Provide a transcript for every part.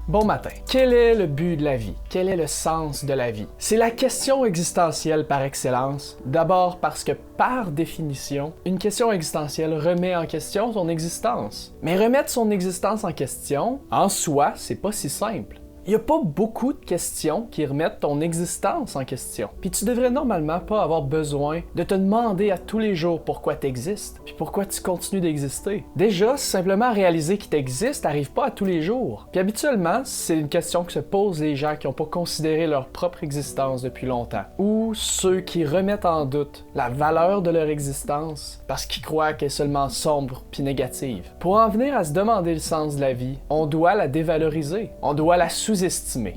Bon matin. Quel est le but de la vie? Quel est le sens de la vie? C'est la question existentielle par excellence. D'abord parce que, par définition, une question existentielle remet en question son existence. Mais remettre son existence en question, en soi, c'est pas si simple. Il n'y a pas beaucoup de questions qui remettent ton existence en question. Puis tu devrais normalement pas avoir besoin de te demander à tous les jours pourquoi tu existes, puis pourquoi tu continues d'exister. Déjà, simplement réaliser qu'il t'existe n'arrive pas à tous les jours. Puis habituellement, c'est une question que se posent les gens qui n'ont pas considéré leur propre existence depuis longtemps. Ou ceux qui remettent en doute la valeur de leur existence parce qu'ils croient qu'elle est seulement sombre puis négative. Pour en venir à se demander le sens de la vie, on doit la dévaloriser. On doit la sous-estimer.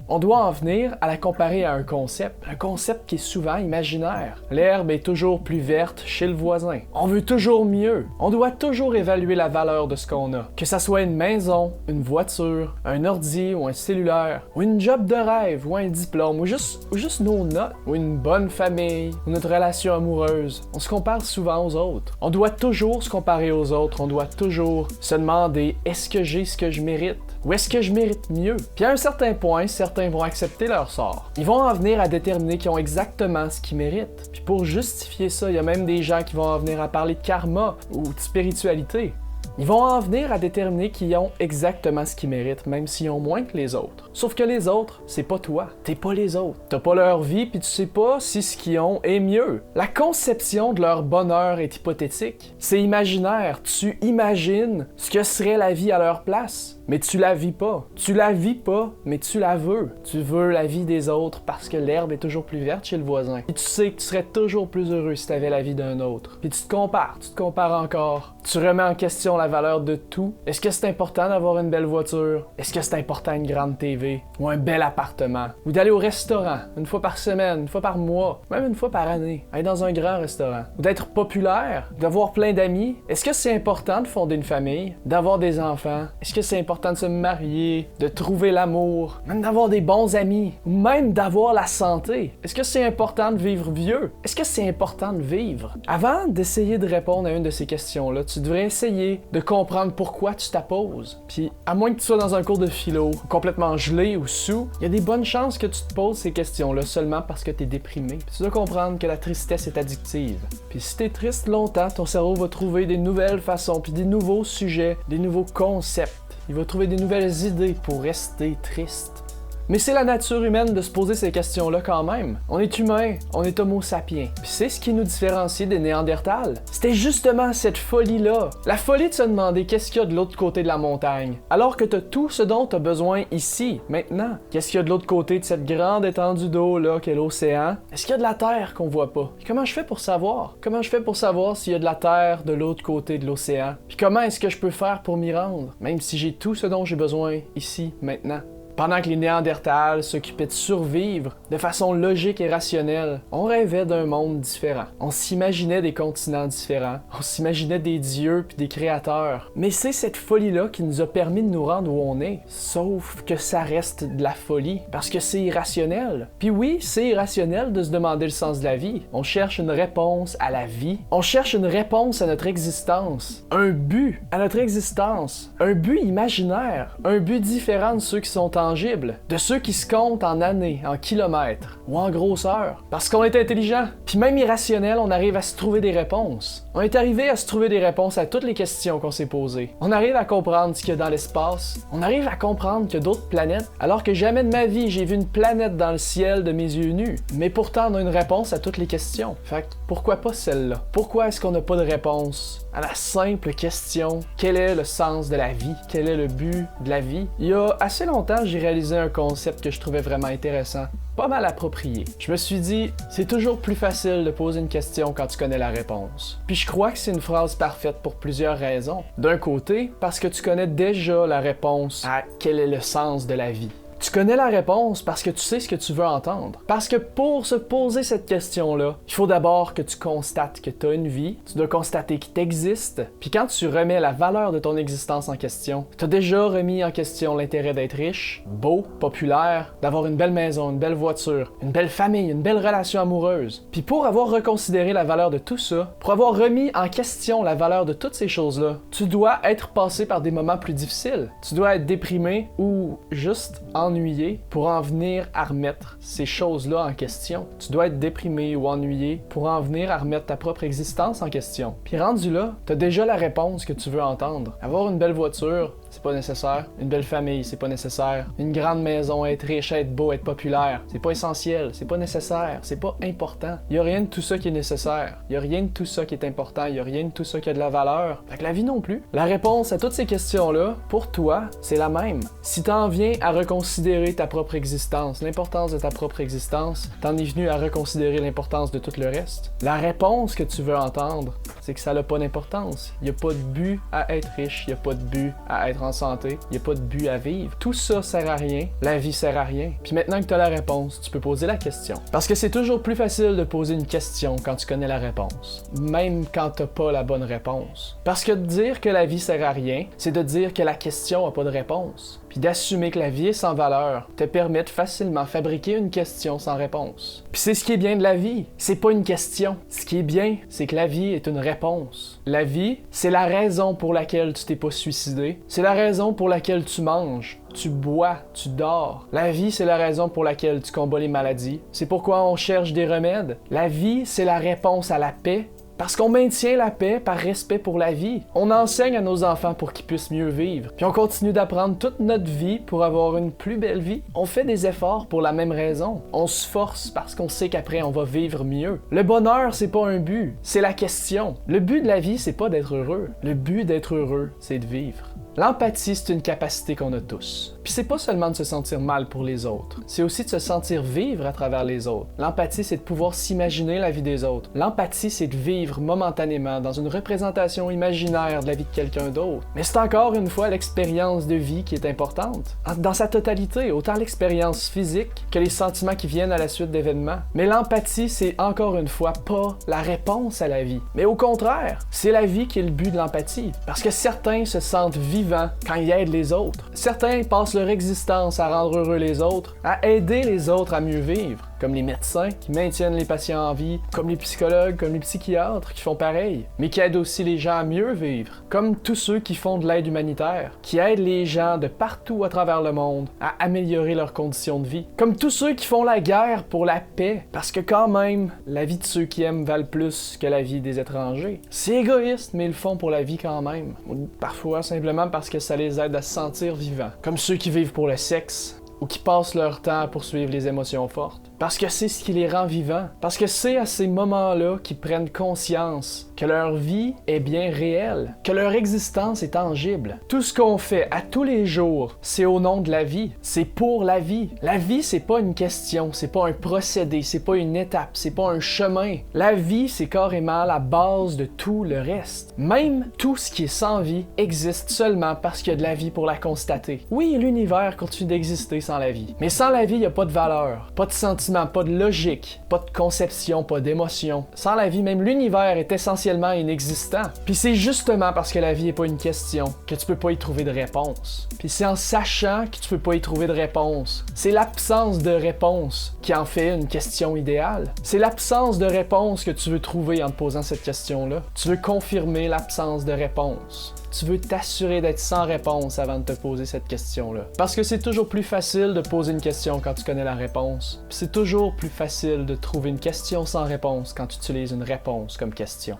On doit en venir à la comparer à un concept qui est souvent imaginaire. L'herbe est toujours plus verte chez le voisin. On veut toujours mieux. On doit toujours évaluer la valeur de ce qu'on a. Que ça soit une maison, une voiture, un ordi ou un cellulaire, ou une job de rêve, ou un diplôme, ou juste nos notes, ou une bonne famille, ou notre relation amoureuse. On se compare souvent aux autres. On doit toujours se comparer aux autres. On doit toujours se demander, est-ce que j'ai ce que je mérite? Ou est-ce que je mérite mieux? Puis à un certain point, certains vont accepter leur sort. Ils vont en venir à déterminer qu'ils ont exactement ce qu'ils méritent. Puis pour justifier ça, il y a même des gens qui vont en venir à parler de karma ou de spiritualité. Ils vont en venir à déterminer qu'ils ont exactement ce qu'ils méritent, même s'ils ont moins que les autres. Sauf que les autres, c'est pas toi. T'es pas les autres. T'as pas leur vie, puis tu sais pas si ce qu'ils ont est mieux. La conception de leur bonheur est hypothétique. C'est imaginaire. Tu imagines ce que serait la vie à leur place. Mais tu la vis pas. Tu la vis pas, mais tu la veux. Tu veux la vie des autres parce que l'herbe est toujours plus verte chez le voisin. Et tu sais que tu serais toujours plus heureux si t'avais la vie d'un autre. Puis tu te compares encore. Tu remets en question la valeur de tout. Est-ce que c'est important d'avoir une belle voiture? Est-ce que c'est important une grande TV? Ou un bel appartement? Ou d'aller au restaurant une fois par semaine, une fois par mois, même une fois par année? Aller dans un grand restaurant? Ou d'être populaire? D'avoir plein d'amis? Est-ce que c'est important de fonder une famille? D'avoir des enfants? Est-ce que c'est important de se marier? De trouver l'amour? Même d'avoir des bons amis? Ou même d'avoir la santé? Est-ce que c'est important de vivre vieux? Est-ce que c'est important de vivre? Avant d'essayer de répondre à une de ces questions-là, tu devrais essayer de comprendre pourquoi tu t'apposes. Puis, à moins que tu sois dans un cours de philo, complètement gelé ou sous, il y a des bonnes chances que tu te poses ces questions-là seulement parce que tu es déprimé. Puis tu dois comprendre que la tristesse est addictive. Puis si t'es triste longtemps, ton cerveau va trouver des nouvelles façons, puis des nouveaux sujets, des nouveaux concepts. Il va trouver des nouvelles idées pour rester triste. Mais c'est la nature humaine de se poser ces questions-là quand même. On est humain, on est homo sapiens. Puis c'est ce qui nous différencie des Néandertals. C'était justement cette folie-là. La folie de se demander qu'est-ce qu'il y a de l'autre côté de la montagne. Alors que t'as tout ce dont t'as besoin ici, maintenant. Qu'est-ce qu'il y a de l'autre côté de cette grande étendue d'eau-là qu'est l'océan? Est-ce qu'il y a de la terre qu'on voit pas? Puis comment je fais pour savoir? Comment je fais pour savoir s'il y a de la terre de l'autre côté de l'océan? Puis comment est-ce que je peux faire pour m'y rendre? Même si j'ai tout ce dont j'ai besoin ici, maintenant. Pendant que les Néandertals s'occupaient de survivre de façon logique et rationnelle, on rêvait d'un monde différent. On s'imaginait des continents différents, on s'imaginait des dieux puis des créateurs. Mais c'est cette folie-là qui nous a permis de nous rendre où on est. Sauf que ça reste de la folie, parce que c'est irrationnel. Puis oui, c'est irrationnel de se demander le sens de la vie. On cherche une réponse à la vie. On cherche une réponse à notre existence. Un but à notre existence. Un but imaginaire. Un but différent de ceux qui sont de ceux qui se comptent en années, en kilomètres ou en grosseur. Parce qu'on est intelligent, puis même irrationnel, on arrive à se trouver des réponses. On est arrivé à se trouver des réponses à toutes les questions qu'on s'est posées. On arrive à comprendre ce qu'il y a dans l'espace. On arrive à comprendre qu'il y a d'autres planètes, alors que jamais de ma vie j'ai vu une planète dans le ciel de mes yeux nus. Mais pourtant, on a une réponse à toutes les questions. Fait que pourquoi pas celle-là? Pourquoi est-ce qu'on n'a pas de réponse à la simple question, quel est le sens de la vie? Quel est le but de la vie? Il y a assez longtemps, j'ai réalisé un concept que je trouvais vraiment intéressant, pas mal approprié. Je me suis dit, c'est toujours plus facile de poser une question quand tu connais la réponse. Puis je crois que c'est une phrase parfaite pour plusieurs raisons. D'un côté, parce que tu connais déjà la réponse à quel est le sens de la vie. Tu connais la réponse parce que tu sais ce que tu veux entendre. Parce que pour se poser cette question-là, il faut d'abord que tu constates que tu as une vie, tu dois constater que tu existes, puis quand tu remets la valeur de ton existence en question, tu as déjà remis en question l'intérêt d'être riche, beau, populaire, d'avoir une belle maison, une belle voiture, une belle famille, une belle relation amoureuse. Puis pour avoir reconsidéré la valeur de tout ça, pour avoir remis en question la valeur de toutes ces choses-là, tu dois être passé par des moments plus difficiles. Tu dois être déprimé ou juste ennuyé pour en venir à remettre ces choses-là en question. Tu dois être déprimé ou ennuyé pour en venir à remettre ta propre existence en question. Puis rendu là, t'as déjà la réponse que tu veux entendre. Avoir une belle voiture, c'est pas nécessaire. Une belle famille, c'est pas nécessaire. Une grande maison, être riche, être beau, être populaire, c'est pas essentiel, c'est pas nécessaire, c'est pas important. Y a rien de tout ça qui est nécessaire. Y a rien de tout ça qui est important. Y a rien de tout ça qui a de la valeur. Fait que la vie non plus. La réponse à toutes ces questions-là, pour toi, c'est la même. Si t'en viens à reconsidérer ta propre existence, l'importance de ta propre existence, t'en es venu à reconsidérer l'importance de tout le reste. La réponse que tu veux entendre, c'est que ça n'a pas d'importance. Y a pas de but à être riche, y a pas de but à être en santé, y a pas de but à vivre. Tout ça sert à rien, la vie sert à rien. Puis maintenant que tu as la réponse, tu peux poser la question. Parce que c'est toujours plus facile de poser une question quand tu connais la réponse, même quand t'as pas la bonne réponse. Parce que de dire que la vie sert à rien, c'est de dire que la question a pas de réponse. Puis d'assumer que la vie est sans valeur te permet de facilement fabriquer une question sans réponse. Puis c'est ce qui est bien de la vie, c'est pas une question. Ce qui est bien, c'est que la vie est une réponse. La vie, c'est la raison pour laquelle tu t'es pas suicidé, c'est la raison pour laquelle tu manges, tu bois, tu dors. La vie, c'est la raison pour laquelle tu combats les maladies. C'est pourquoi on cherche des remèdes. La vie, c'est la réponse à la paix. Parce qu'on maintient la paix par respect pour la vie. On enseigne à nos enfants pour qu'ils puissent mieux vivre. Puis on continue d'apprendre toute notre vie pour avoir une plus belle vie. On fait des efforts pour la même raison. On se force parce qu'on sait qu'après on va vivre mieux. Le bonheur, c'est pas un but, c'est la question. Le but de la vie, c'est pas d'être heureux. Le but d'être heureux, c'est de vivre. L'empathie, c'est une capacité qu'on a tous. Puis c'est pas seulement de se sentir mal pour les autres, c'est aussi de se sentir vivre à travers les autres. L'empathie, c'est de pouvoir s'imaginer la vie des autres. L'empathie, c'est de vivre momentanément dans une représentation imaginaire de la vie de quelqu'un d'autre. Mais c'est encore une fois l'expérience de vie qui est importante. Dans sa totalité, autant l'expérience physique que les sentiments qui viennent à la suite d'événements. Mais l'empathie, c'est encore une fois pas la réponse à la vie. Mais au contraire, c'est la vie qui est le but de l'empathie. Parce que certains se sentent vivants quand ils aident les autres. Certains passent leur existence à rendre heureux les autres, à aider les autres à mieux vivre, comme les médecins qui maintiennent les patients en vie, comme les psychologues, comme les psychiatres qui font pareil, mais qui aident aussi les gens à mieux vivre, comme tous ceux qui font de l'aide humanitaire, qui aident les gens de partout à travers le monde à améliorer leurs conditions de vie, comme tous ceux qui font la guerre pour la paix, parce que quand même, la vie de ceux qui aiment valent plus que la vie des étrangers. C'est égoïste, mais ils le font pour la vie quand même, ou parfois simplement parce que ça les aide à se sentir vivants, comme ceux qui vivent pour le sexe, ou qui passent leur temps à poursuivre les émotions fortes. Parce que c'est ce qui les rend vivants. Parce que c'est à ces moments-là qu'ils prennent conscience que leur vie est bien réelle, que leur existence est tangible. Tout ce qu'on fait à tous les jours, c'est au nom de la vie. C'est pour la vie. La vie, c'est pas une question, c'est pas un procédé, c'est pas une étape, c'est pas un chemin. La vie, c'est carrément la base de tout le reste. Même tout ce qui est sans vie existe seulement parce qu'il y a de la vie pour la constater. Oui, l'univers continue d'exister sans la vie. Mais sans la vie, il n'y a pas de valeur, pas de sentiment, pas de logique, pas de conception, pas d'émotion. Sans la vie, même l'univers est essentiellement inexistant. Puis c'est justement parce que la vie est pas une question que tu peux pas y trouver de réponse. Puis c'est en sachant que tu peux pas y trouver de réponse. C'est l'absence de réponse qui en fait une question idéale. C'est l'absence de réponse que tu veux trouver en te posant cette question-là. Tu veux confirmer l'absence de réponse. Tu veux t'assurer d'être sans réponse avant de te poser cette question-là. Parce que c'est toujours plus facile de poser une question quand tu connais la réponse. Puis c'est toujours plus facile de trouver une question sans réponse quand tu utilises une réponse comme question.